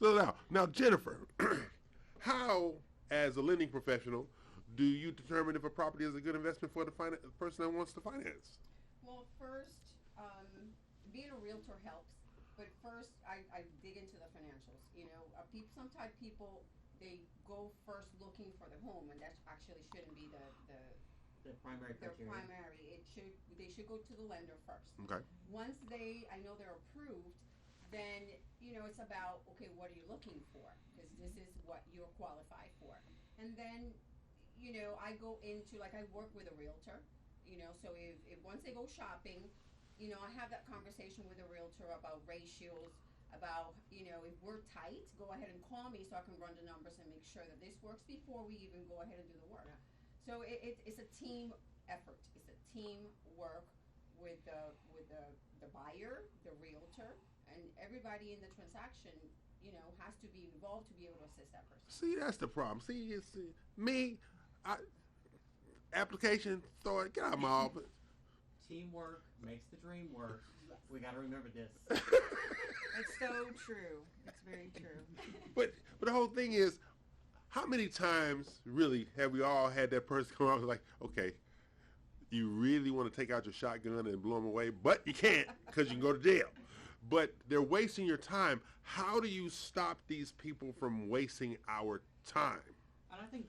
So now, Jennifer, how, as a lending professional, do you determine if a property is a good investment for the person that wants to finance? Well, first, being a realtor helps, but first I dig into the financials. Sometimes people they go first looking for the home, and that actually shouldn't be The primary their criteria. primary. They should go to the lender first. Okay. Once I know they're approved, then it's about, okay, what are you looking for? Because this is what you're qualified for. And then I go into, like, I work with a realtor. So if once they go shopping, I have that conversation with a realtor about ratios, about if we're tight, go ahead and call me so I can run the numbers and make sure that this works before we even go ahead and do the work. Yeah. So it's a team effort. It's a team work with the buyer, the realtor, and everybody in the transaction. Has to be involved to be able to assist that person. See, that's the problem. See, it's me. I, application, throw it, get out of my office. Teamwork makes the dream work. We got to remember this. It's so true. It's very true. But the whole thing is, how many times really have we all had that person come out and like, okay, you really want to take out your shotgun and blow them away, but you can't because you can go to jail. But they're wasting your time. How do you stop these people from wasting our time? And I think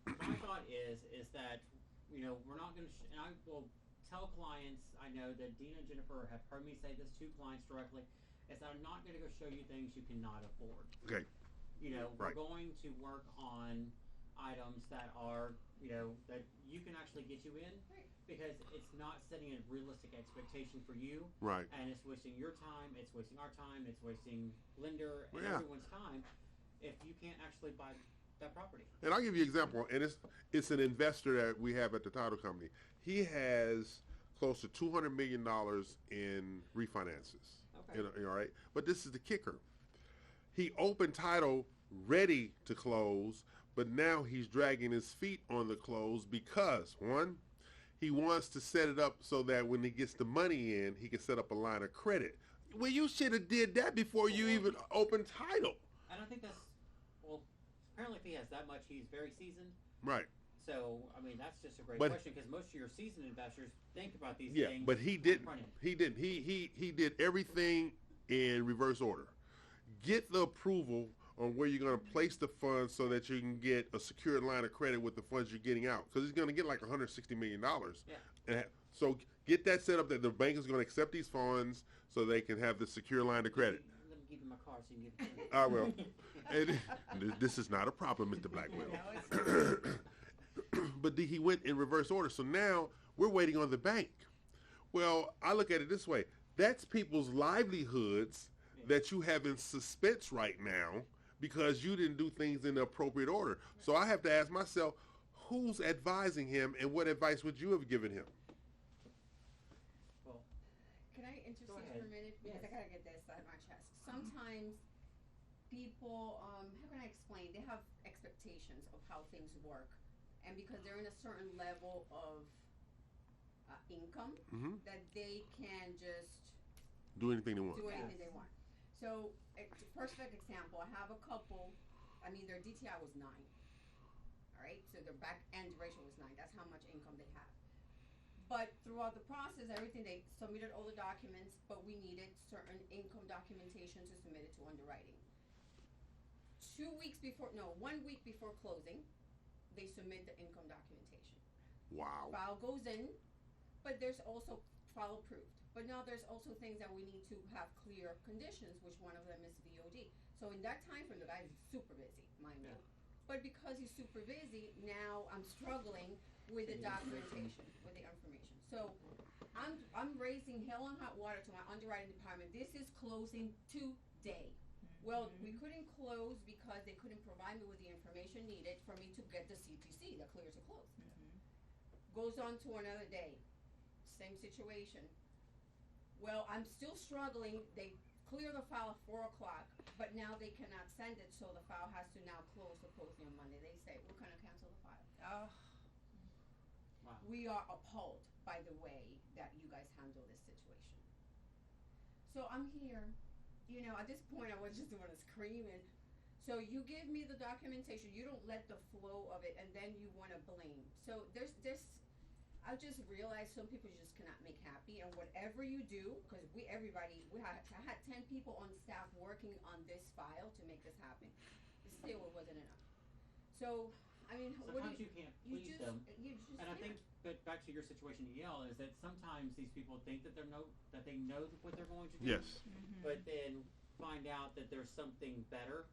my thought is that we're not going to. And I will tell clients. I know that Dina and Jennifer have heard me say this to clients directly. Is that I'm not going to go show you things you cannot afford. Okay. We're Right. going to work on items that are that you can actually get you in, Right. because it's not setting a realistic expectation for you, Right. and it's wasting your time, it's wasting our time, it's wasting lender and Yeah. everyone's time if you can't actually buy that property. And I'll give you an example. And it's an investor that we have at the title company. He has close to $200 million in refinances. Okay. All right. But this is the kicker. He opened title ready to close, but now he's dragging his feet on the close because, one, he wants to set it up so that when he gets the money in, he can set up a line of credit. Well, you should have did that before you even opened title. I don't think that's well. Apparently, if he has that much, he's very seasoned. Right. So, I mean, that's just a great But- question, because most of your seasoned investors think about these Yeah, things. but he on the didn't. front end. He didn't. He did everything in reverse order. Get the approval on where you're going to place the funds so that you can get a secured line of credit with the funds you're getting out, because he's going to get like $160 million. Yeah. And so get that set up that the bank is going to accept these funds so they can have the secure line of credit. Let me give you my card so you can give it to me. I will. And this is not a problem, Mr. Blackwell. No, it's But he went in reverse order. So now we're waiting on the bank. Well, I look at it this way. That's people's livelihoods that you have in suspense right now because you didn't do things in the appropriate order. So I have to ask myself, who's advising him and what advice would you have given him? Well, Can I intercede Go for ahead. a minute? Because Yes. I gotta get this out of my chest. Sometimes people, how can I explain? They have expectations of how things work, and because they're in a certain level of income, Mhm. that they can just Do anything they want. do anything Yes. they want. So, a perfect example. I have a couple. I mean, their DTI was 9. All right, so their back end ratio was 9. That's how much income they have. But throughout the process, everything, they submitted all the documents, but we needed certain income documentation to submit it to underwriting. 1 week before closing, they submit the income documentation. Wow. File goes in, but there's also file approved. But now there's also things that we need to have clear conditions, which one of them is VOD. So in that time frame, the guy is super busy, mind Yeah. you. But because he's super busy, now I'm struggling with the documentation, with the information. So I'm raising hell and hot water to my underwriting department. This is closing today. Well, we couldn't close because they couldn't provide me with the information needed for me to get the CTC, the clear to close. Goes on to another day, same situation. Well, I'm still struggling. They clear the file at 4 o'clock, but now they cannot send it, so the file has to now close supposedly on Monday. They say, we're gonna cancel the file. Oh, wow. We are appalled by the way that you guys handle this situation. So I'm here at this point I was just want to scream. And so you give me the documentation, you don't let the flow of it, and then you want to blame. So there's this. I just realized some people just cannot make happy, and whatever you do, because I had 10 people on staff working on this file to make this happen. Still, it wasn't enough. So, I mean, Sometimes you can't please them. You just And I can't. think, but back to your situation, EL, is that sometimes these people think that they know what they're going to do. Yes. But then find out that there's something better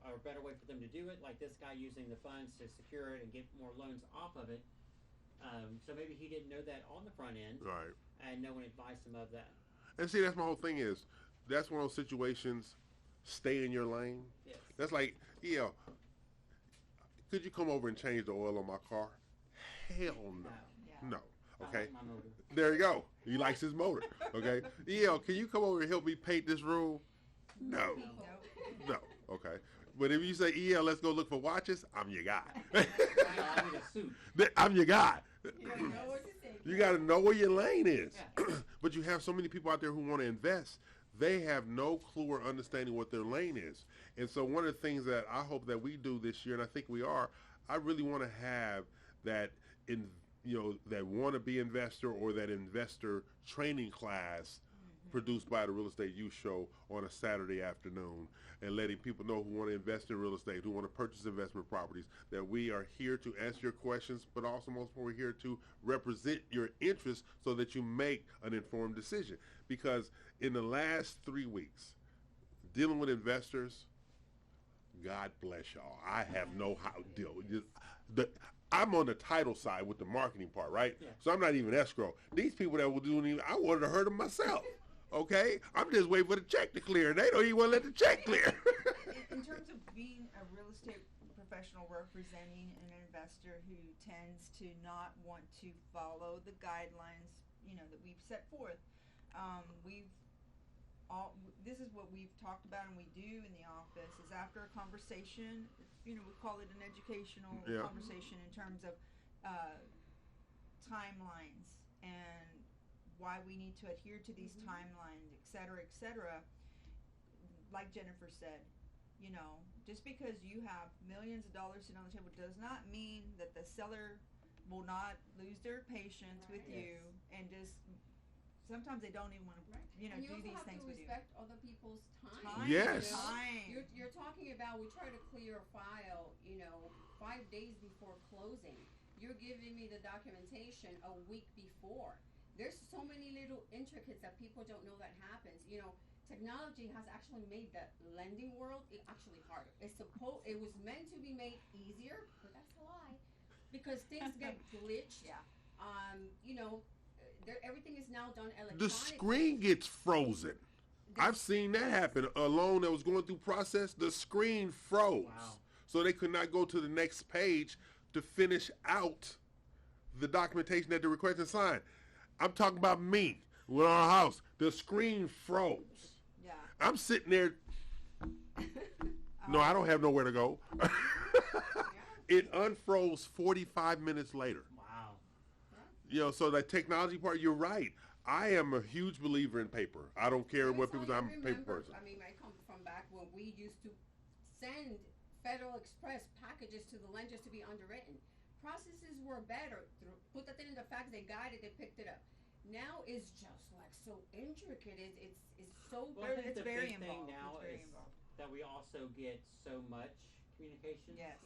or a better way for them to do it, like this guy using the funds to secure it and get more loans off of it. So maybe he didn't know that on the front end, Right. and no one advised him of that. And see, that's my whole thing is, that's one of those situations, stay in your lane. Yes. That's like, could you come over and change the oil on my car? Hell no. Yeah. No. I Okay. like my motor. There you go. He likes his motor. Okay. Can you come over and help me paint this room? No. Nope. No. Okay. But if you say, let's go look for watches, I'm your guy. I need a suit. I'm your guy. You don't know what to say. You got to know where your lane is. Yeah. But you have so many people out there who want to invest. They have no clue or understanding what their lane is. And so one of the things that I hope that we do this year, and I think we are, I really want to have that that want-to-be investor or that investor training class produced by the Real Estate Youth Show on a Saturday afternoon, and letting people know who want to invest in real estate, who want to purchase investment properties, that we are here to answer your questions, but also most importantly, we're here to represent your interests so that you make an informed decision. Because in the last 3 weeks, dealing with investors, God bless y'all. I have no how to deal with this. I'm on the title side with the marketing part, right? Yeah. So I'm not even escrow. These people that will do anything, I wanted to hurt them myself. Okay? I'm just waiting for the check to clear. They don't even want to let the check clear. In terms of being a real estate professional representing an investor who tends to not want to follow the guidelines, that we've set forth, this is what we've talked about and we do in the office is after a conversation, we call it an educational conversation in terms of timelines and why we need to adhere to these timelines, et cetera, like Jennifer said, just because you have millions of dollars sitting on the table does not mean that the seller will not lose their patience with you and just sometimes they don't even want to, And do these things with you. You also have to respect other people's time. Yes. Time. You're talking about, we try to clear a file, 5 days before closing. You're giving me the documentation a week before. There's so many little intricacies that people don't know that happens. Technology has actually made the lending world actually harder. It was meant to be made easier, but that's a lie. Because things get glitched. Yeah. Everything is now done electronically. The screen gets frozen. I've seen that happen. A loan that was going through process, the screen froze. Wow. So they could not go to the next page to finish out the documentation that they're requesting signed. I'm talking about me. We're in our house. The screen froze. Yeah. I'm sitting there. No, I don't have nowhere to go. It unfroze 45 minutes later. Wow. So that technology part, you're right. I am a huge believer in paper. I don't care what people say. I'm a paper person. I mean, I come from back when we used to send Federal Express packages to the lenders to be underwritten. Processes were better. Put that thing in the fax, they got it, they picked it up. Now it's just like so intricate. It's so Well, I think It's the very big thing involved. now It's very is involved. that we also get so much communication. Yes.